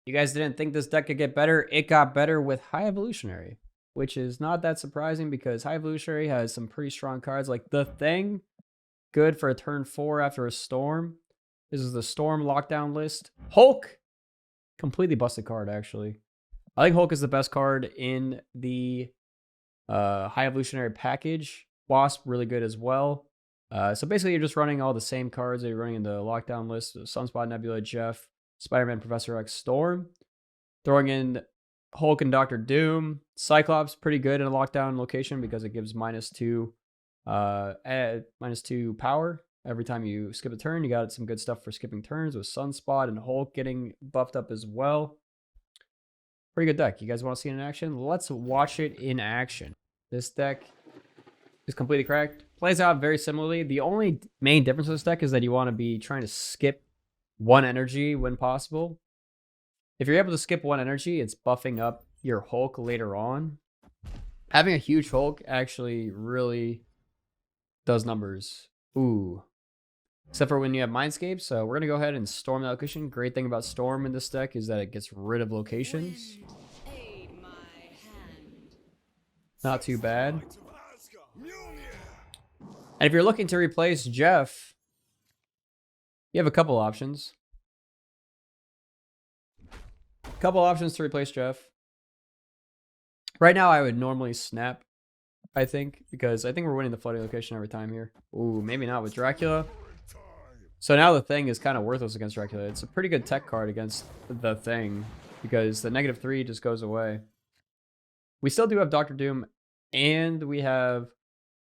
You guys didn't think this deck could get better. It got better with High Evolutionary, which is not that surprising because High Evolutionary has some pretty strong cards like the Thing, good for a turn 4 after a Storm. This is the Storm lockdown list. Hulk, completely busted card actually. I think Hulk is the best card in the High Evolutionary package. Wasp, really good as well. So basically, you're just running all the same cards that you're running in the lockdown list. Sunspot, Nebula, Jeff, Spider-Man, Professor X, Storm. Throwing in Hulk and Doctor Doom. Cyclops, pretty good in a lockdown location because it gives -2 power every time you skip a turn. You got some good stuff for skipping turns with Sunspot and Hulk getting buffed up as well. Pretty good deck. You guys want to see it in action? Let's watch it in action. This deck is completely cracked. Plays out very similarly. The only main difference with this deck is that you want to be trying to skip 1 energy when possible. If you're able to skip 1 energy, it's buffing up your Hulk later on. Having a huge Hulk actually really does numbers. Ooh. Except for when you have Mindscape. So we're going to go ahead and Storm that location. Great thing about Storm in this deck is that it gets rid of locations. Not too bad. And if you're looking to replace Jeff, you have a couple options. Couple options to replace Jeff. Right now, I would normally snap, I think, because I think we're winning the flooding location every time here. Ooh, maybe not with Dracula. So now the Thing is kind of worthless against Dracula. It's a pretty good tech card against the Thing because the -3 just goes away. We still do have Doctor Doom and we have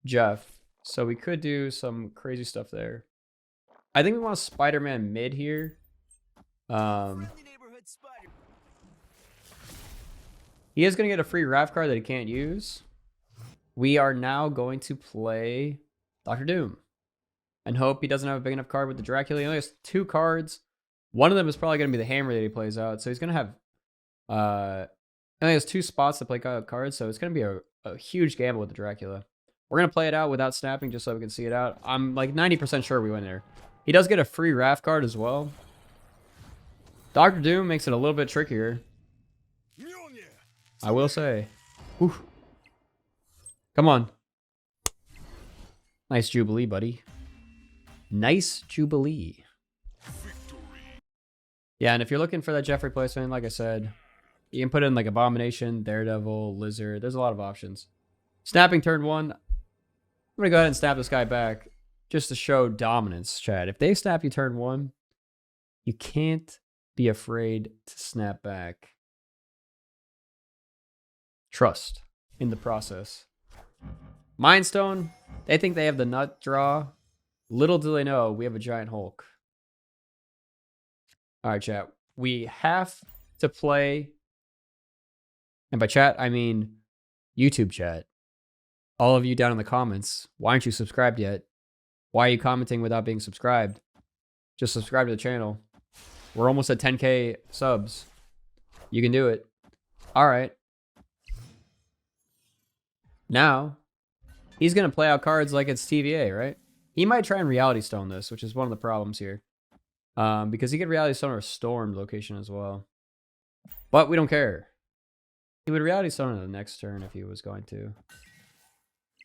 Jeff. So we could do some crazy stuff there. I think we want Spider-Man mid here. He is going to get a free Raft card that he can't use. We are now going to play Doctor Doom and hope he doesn't have a big enough card with the Dracula. He only has 2 cards. One of them is probably going to be the hammer that he plays out. So he's going to have... he only has 2 spots to play cards, so it's going to be a huge gamble with the Dracula. We're going to play it out without snapping just so we can see it out. I'm like 90% sure we win there. He does get a free Raft card as well. Doctor Doom makes it a little bit trickier, I will say. Whew. Come on. Nice Jubilee, buddy. Nice Jubilee. Yeah, and if you're looking for that Jeff replacement, like I said, you can put in like Abomination, Daredevil, Lizard. There's a lot of options. Snapping turn 1. I'm going to go ahead and snap this guy back just to show dominance, Chad. If they snap you turn 1, you can't be afraid to snap back. Trust in the process. Mind Stone, they think they have the nut draw. Little do they know, we have a giant Hulk. All right, chat. We have to play, and by chat, I mean YouTube chat. All of you down in the comments, why aren't you subscribed yet? Why are you commenting without being subscribed? Just subscribe to the channel. We're almost at 10K subs. You can do it. All right. Now, he's going to play out cards like it's TVA, right? He might try and Reality Stone this, which is one of the problems here. Because he could Reality Stone or Storm location as well. But we don't care. He would Reality Stone in the next turn if he was going to.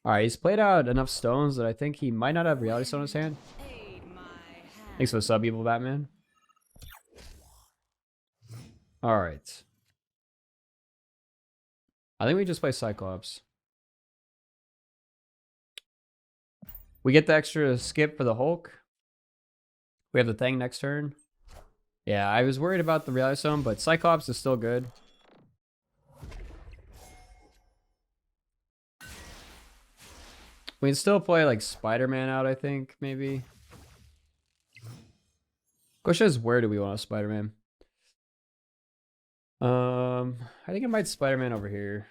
Alright, he's played out enough stones that I think he might not have Reality Stone in his hand. Thanks for the sub, Evil Batman. Alright. I think we just play Cyclops. We get the extra skip for the Hulk. We have the Thing next turn. Yeah, I was worried about the Reality Stone, but Cyclops is still good. We can still play like Spider-Man out, I think, maybe. Question is, where do we want a Spider-Man? I think I might Spider-Man over here.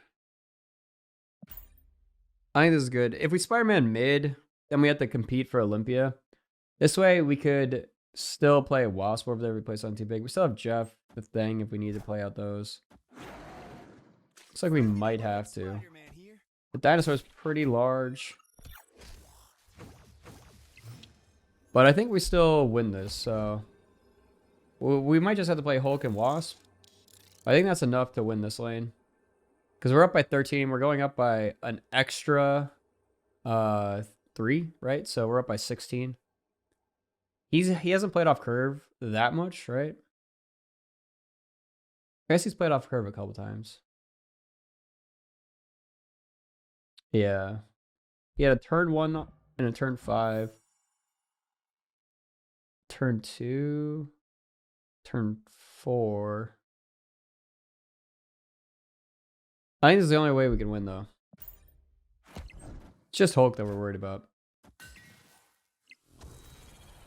I think this is good. If we Spider-Man mid, then we have to compete for Olympia. This way, we could still play a Wasp over there. We play something too big. We still have Jeff, the Thing, if we need to play out those. Looks like we might have to. The dinosaur is pretty large. But I think we still win this, so... we might just have to play Hulk and Wasp. I think that's enough to win this lane. Because we're up by 13. We're going up by an extra 3, right? So we're up by 16. He hasn't played off curve that much, right? I guess he's played off curve a couple times. Yeah. He had a turn 1 and a turn 5. Turn 2. Turn 4. I think this is the only way we can win, though. It's just Hulk that we're worried about.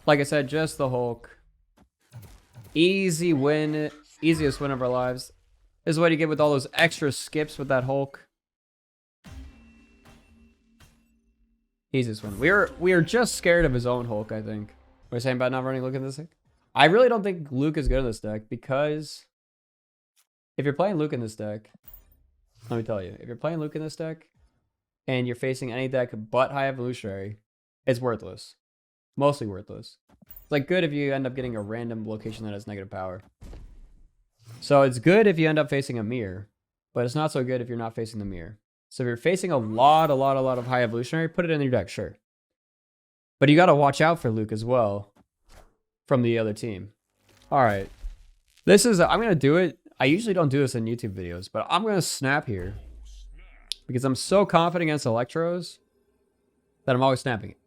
Like I said, just the Hulk. Easy win. Easiest win of our lives. This is what you get with all those extra skips with that Hulk. Easiest win. We are just scared of his own Hulk, I think. What are you saying about not running Luke in this deck? I really don't think Luke is good in this deck because if you're playing Luke in this deck, let me tell you, if you're playing Luke in this deck and you're facing any deck but High Evolutionary, it's worthless. Mostly worthless. It's like good if you end up getting a random location that has negative power. So it's good if you end up facing a mirror, but it's not so good if you're not facing the mirror. So if you're facing a lot of High Evolutionary, put it in your deck, sure. But you got to watch out for Luke as well from the other team. All right. This is, I'm going to do it. I usually don't do this in YouTube videos, but I'm going to snap here because I'm so confident against Electros that I'm always snapping it.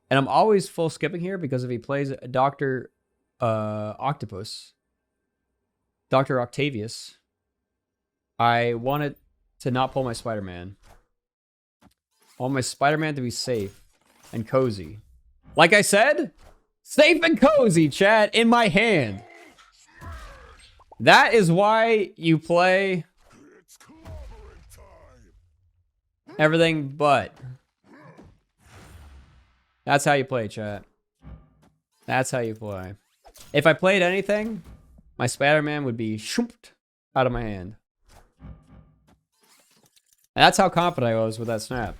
And I'm always full skipping here because if he plays Dr. Octopus, Dr. Octavius, I want it to not pull my Spider-Man. I want my Spider-Man to be safe and cozy. Like I said, safe and cozy, chat, in my hand. That is why you play everything but. That's how you play, chat. That's how you play. If I played anything, my Spider-Man would be shooped out of my hand. And that's how confident I was with that snap.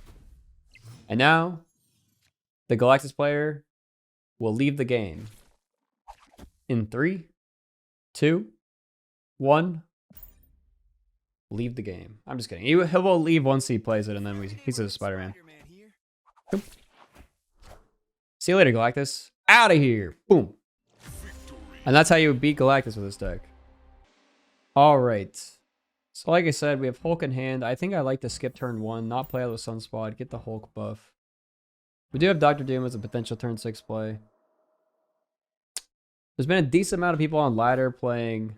And now, the Galactus player will leave the game. In 3, 2, 1. Leave the game. I'm just kidding. He will leave once he plays it, and then he's a Spider-Man. See you later, Galactus. Out of here. Boom. And that's how you beat Galactus with this deck. Alright. So like I said, we have Hulk in hand. I think I like to skip turn 1, not play out with Sunspot, get the Hulk buff. We do have Dr. Doom as a potential turn 6 play. There's been a decent amount of people on ladder playing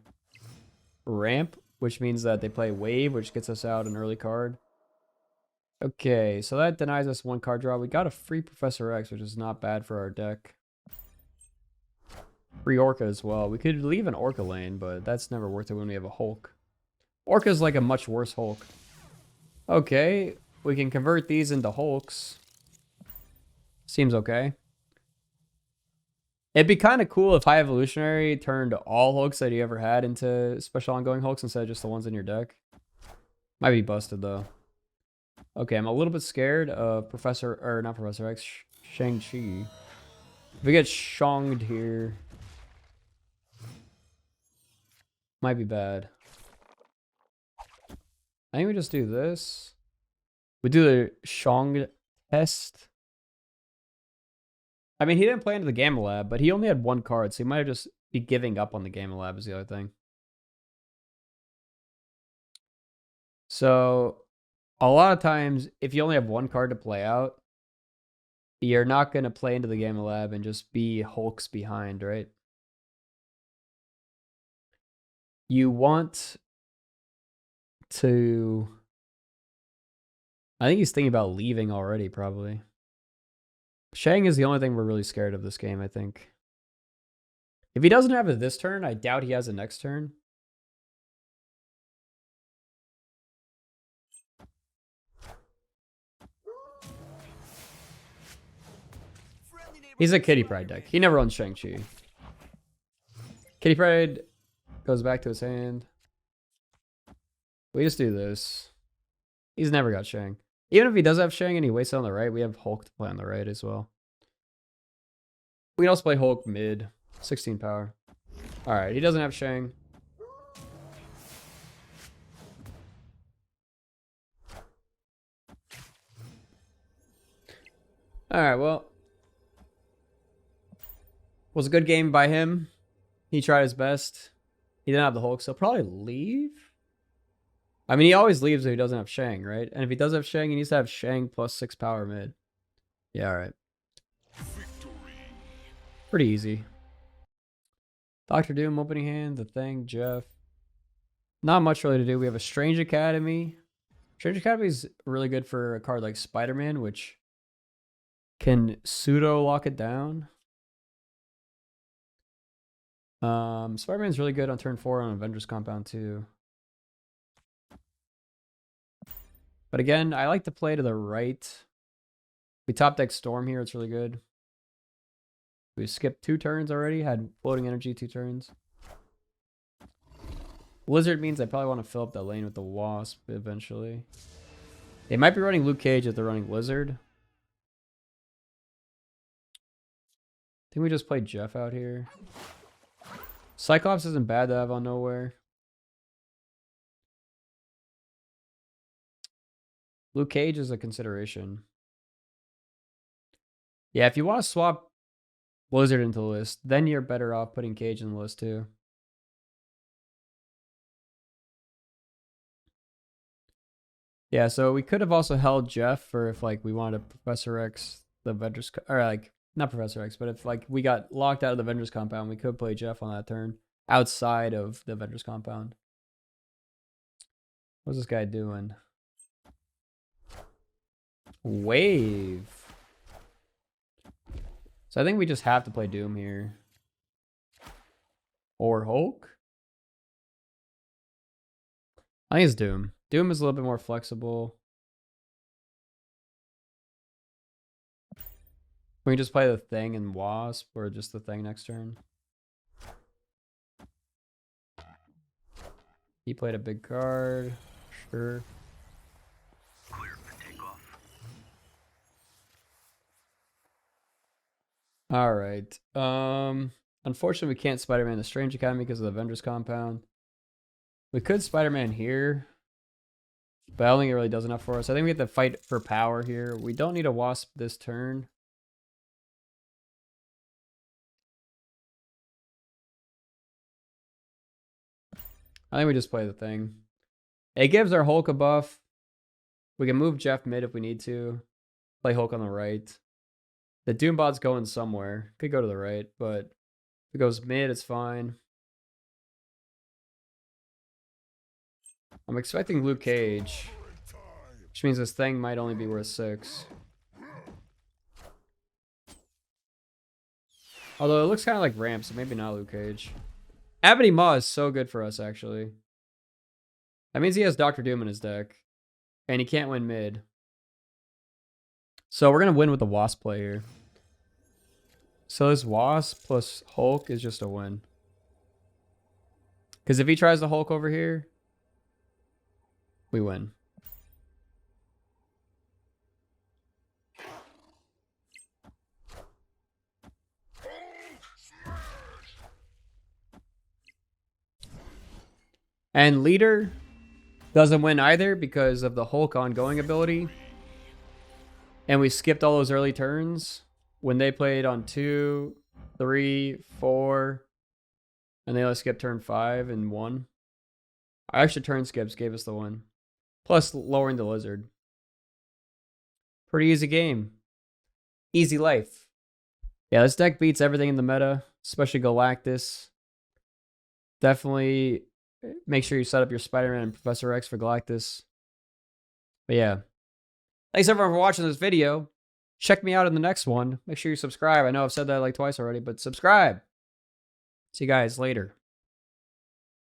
Ramp, which means that they play Wave, which gets us out an early card. Okay, so that denies us 1 card draw. We got a free Professor X, which is not bad for our deck. Free Orca as well. We could leave an Orca lane, but that's never worth it when we have a Hulk. Orca's like a much worse Hulk. Okay, we can convert these into Hulks. Seems okay. It'd be kind of cool if High Evolutionary turned all Hulks that you ever had into special ongoing Hulks instead of just the ones in your deck. Might be busted though. Okay, I'm a little bit scared of not Professor X, Shang-Chi. If we get Shonged here, might be bad. I think we just do this. We do the Shonged test. I mean, he didn't play into the Gamma Lab, but he only had 1 card, so he might have just be giving up on the Gamma Lab is the other thing. So, a lot of times, if you only have 1 card to play out, you're not going to play into the Gamma Lab and just be Hulks behind, right? You want to... I think he's thinking about leaving already, probably. Shang is the only thing we're really scared of this game, I think. If he doesn't have it this turn, I doubt he has it next turn. He's a Kitty Pryde deck. He never runs Shang-Chi. Kitty Pryde goes back to his hand. We just do this. He's never got Shang. Even if he does have Shang and he wastes it on the right, we have Hulk to play on the right as well. We can also play Hulk mid. 16 power. Alright, he doesn't have Shang. Alright, well. Was a good game by him. He tried his best. He didn't have the Hulk, so he'll probably leave. I mean, he always leaves if he doesn't have Shang, right? And if he does have Shang, he needs to have Shang plus 6 power mid. Yeah, alright. Pretty easy. Dr. Doom, opening hand, the Thing, Jeff. Not much really to do. We have a Strange Academy. Strange Academy is really good for a card like Spider-Man, which can pseudo lock it down. Spider-Man's really good on turn 4 on Avengers Compound too. But again, I like to play to the right. We top deck Storm here, it's really good. We skipped 2 turns already, had floating energy 2 turns. Lizard means I probably want to fill up that lane with the Wasp eventually. They might be running Luke Cage if they're running Lizard. I think we just played Jeff out here. Cyclops isn't bad to have on nowhere. Luke Cage is a consideration. Yeah, if you want to swap Blizzard into the list, then you're better off putting Cage in the list too. Yeah, so we could have also held Jeff for if like we wanted to Professor X the Avengers, or like not Professor X, but if like we got locked out of the Avengers compound, we could play Jeff on that turn outside of the Avengers compound. What's this guy doing? Wave. So I think we just have to play Doom here. Or Hulk? I think it's Doom. Doom is a little bit more flexible. We can just play the Thing and Wasp, or just the Thing next turn. He played a big card. Sure. Clear for takeoff. Alright. Unfortunately, we can't Spider-Man the Strange Academy because of the Avengers compound. We could Spider-Man here, but I don't think it really does enough for us. I think we have to fight for power here. We don't need a Wasp this turn. I think we just play the Thing. It gives our Hulk a buff. We can move Jeff mid if we need to. Play Hulk on the right. The Doombot's going somewhere. Could go to the right, but if it goes mid, it's fine. I'm expecting Luke Cage, which means this Thing might only be worth 6. Although it looks kind of like Ramp, so maybe not Luke Cage. Ebony Maw is so good for us, actually. That means he has Dr. Doom in his deck, and he can't win mid. So we're going to win with the Wasp play here. So this Wasp plus Hulk is just a win. Because if he tries the Hulk over here, we win. And Leader doesn't win either because of the Hulk ongoing ability. And we skipped all those early turns when they played on 2, 3, 4. And they only skipped turn 5 and 1. Our extra turn skips gave us the win. Plus lowering the Lizard. Pretty easy game. Easy life. Yeah, this deck beats everything in the meta, especially Galactus. Definitely make sure you set up your Spider-Man and Professor X for Galactus. But yeah. Thanks everyone for watching this video. Check me out in the next one. Make sure you subscribe. I know I've said that like twice already, but subscribe. See you guys later.